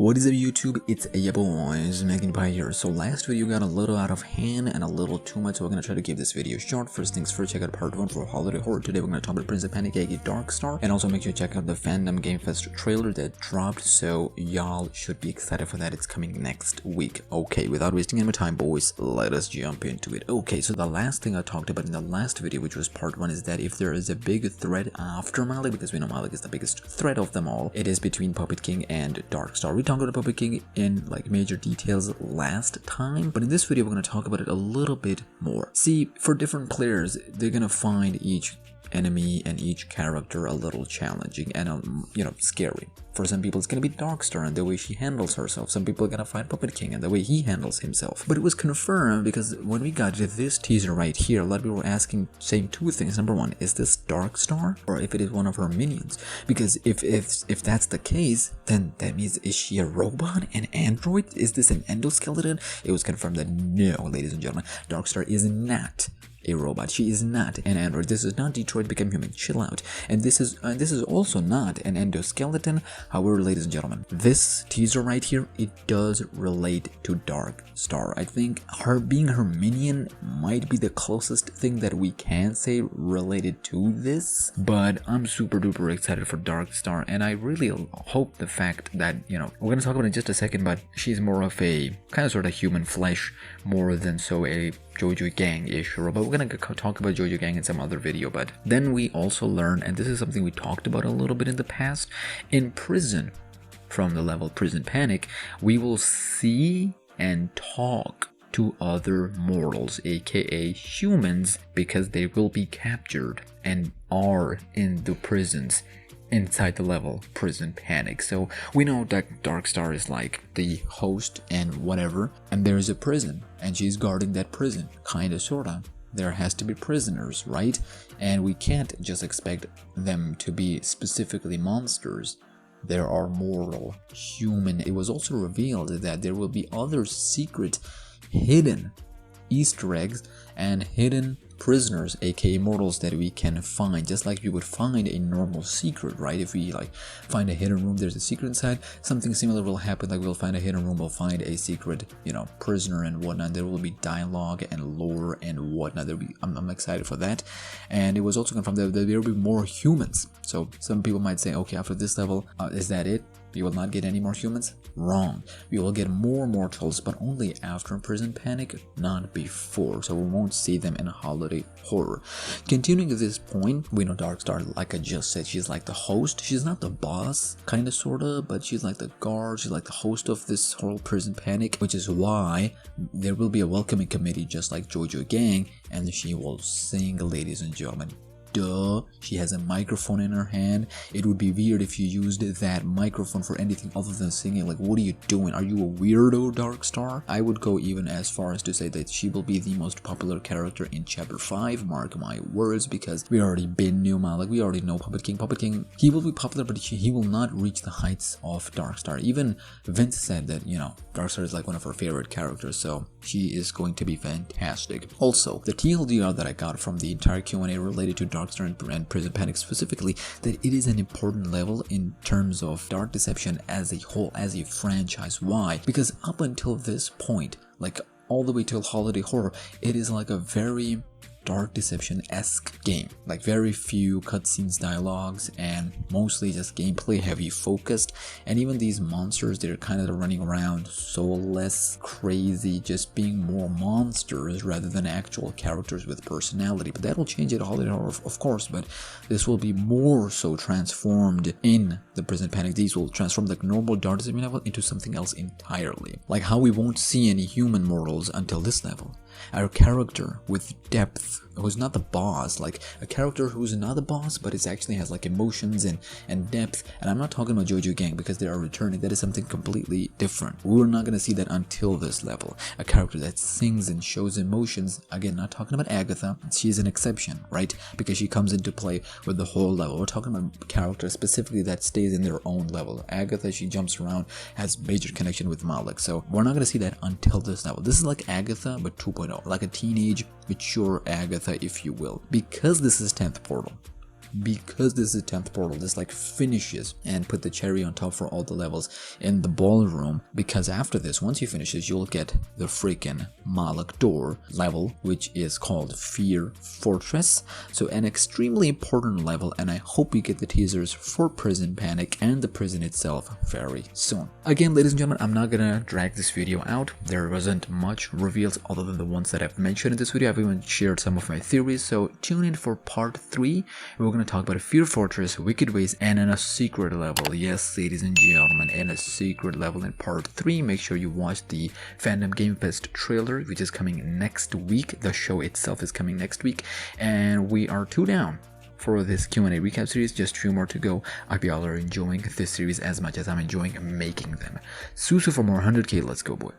What is up YouTube, it's your boy, SmackNPie here. So last video got a little out of hand and a little too much, so we're gonna try to keep this video short. First things first, check out part 1 for Holiday Horror. Today we're gonna talk about PrisonPanic, aka Darkstar, and also make sure you check out the Fandom Game Fest trailer that dropped, so y'all should be excited for that. It's coming next week. Okay, without wasting any more time boys, let us jump into it. Okay, so the last thing I talked about in the last video, which was part 1, is that if there is a big threat after Malik, because we know Malik is the biggest threat of them all, it is between Puppet King and Darkstar. We talked about Puppet King in like major details last time, but in this video we're going to talk about it a little bit more. See, for different players, they're going to find each enemy and each character a little challenging and scary. For some people it's gonna be Darkstar and the way she handles herself. Some people are gonna find Puppet King and the way he handles himself. But it was confirmed because when we got to this teaser right here, a lot of people were asking, saying two things. Number one, is this Darkstar or if it is one of her minions? Because if that's the case, then that means, is she a robot, an android? Is this an endoskeleton? It was confirmed that no, ladies and gentlemen, Darkstar is not a robot. She is not an android. This is not Detroit Become Human. Chill out. And this is also not an endoskeleton. However, ladies and gentlemen, this teaser right here, it does relate to Darkstar. I think her being her minion might be the closest thing that we can say related to this. But I'm super duper excited for Darkstar, and I really hope the fact that, we're gonna talk about it in just a second, but she's more of a kind of sort of human flesh more than so a Jojo Gang-ish robot. We're gonna talk about Jojo Gang in some other video. But then we also learn, and this is something we talked about a little bit in the past, in prison, from the level PrisonPanic, we will see and talk to other mortals, aka humans, because they will be captured and are in the prisons inside the level PrisonPanic. So we know that Darkstar is like the host and whatever, and there is a prison and she's guarding that prison, kinda sorta. There has to be prisoners, right? And we can't just expect them to be specifically monsters. There are mortal, human. It was also revealed that there will be other secret, hidden Easter eggs and hidden prisoners, aka mortals, that we can find, just like we would find a normal secret, right? If we like find a hidden room, there's a secret inside. Something similar will happen, like we'll find a hidden room, we'll find a secret, prisoner and whatnot. There will be dialogue and lore and whatnot. I'm excited for that. And it was also confirmed that there will be more humans. So some people might say, okay, after this level, is that it? We will not get any more humans? Wrong. We will get more mortals, but only after PrisonPanic, not before. So we won't see them in Holiday Horror. Continuing at this point, we know Darkstar, like I just said, she's like the host. She's not the boss, kinda sorta, but she's like the guard. She's like the host of this whole PrisonPanic, which is why there will be a welcoming committee just like Jojo Gang, and she will sing, ladies and gentlemen. Duh, she has a microphone in her hand. It would be weird if you used that microphone for anything other than singing. Like, what are you doing? Are you a weirdo, Darkstar? I would go even as far as to say that she will be the most popular character in Chapter 5, mark my words, because we already knew Malik, we already know Puppet King. Puppet King, he will be popular, but he will not reach the heights of Darkstar. Even Vince said that, Darkstar is like one of her favorite characters, so she is going to be fantastic. Also, the TLDR that I got from the entire Q&A related to Darkstar and PrisonPanic specifically, that it is an important level in terms of Dark Deception as a whole, as a franchise. Why? Because up until this point, like all the way till Holiday Horror, it is like a very Dark Deception-esque game, like very few cutscenes, dialogues, and mostly just gameplay heavy focused. And even these monsters, they're kind of running around so less crazy, just being more monsters rather than actual characters with personality. But that will change at Holiday Horror, of course, but this will be more so transformed in the PrisonPanic. These will transform the normal Dark Deception level into something else entirely, like how we won't see any human mortals until this level. Our character with depth, who's not the boss, like a character who's not the boss, but it actually has like emotions and depth. And I'm not talking about Jojo Gang because they are returning. That is something completely different. We're not gonna see that until this level. A character that sings and shows emotions. Again, not talking about Agatha. She's an exception, right? Because she comes into play with the whole level. We're talking about characters specifically that stays in their own level. Agatha, she jumps around, has major connection with Malik. So we're not gonna see that until this level. This is like Agatha, but 2.0. Like a teenage, mature Agatha, if you will. Because this is 10th Portal, because this is the 10th portal. This like finishes and put the cherry on top for all the levels in the ballroom, because after this, once you finish this, you'll get the freaking Malak door level, which is called Fear Fortress. So an extremely important level, and I hope you get the teasers for Prison Panic and the prison itself very soon. Again, ladies and gentlemen, I'm not gonna drag this video out. There wasn't much reveals other than the ones that I've mentioned in this video. I've even shared some of my theories, so tune in for part 3. We're gonna talk about a Fear Fortress, Wicked Ways, and in a secret level. Yes, ladies and gentlemen, in a secret level in part 3. Make sure you watch the Fandom Game Fest trailer, which is coming next week. The show itself is coming next week, and we are 2 down for this Q&A recap series. Just 2 more to go. I hope y'all are enjoying this series as much as I'm enjoying making them. Susu for more 100k. Let's go, boy.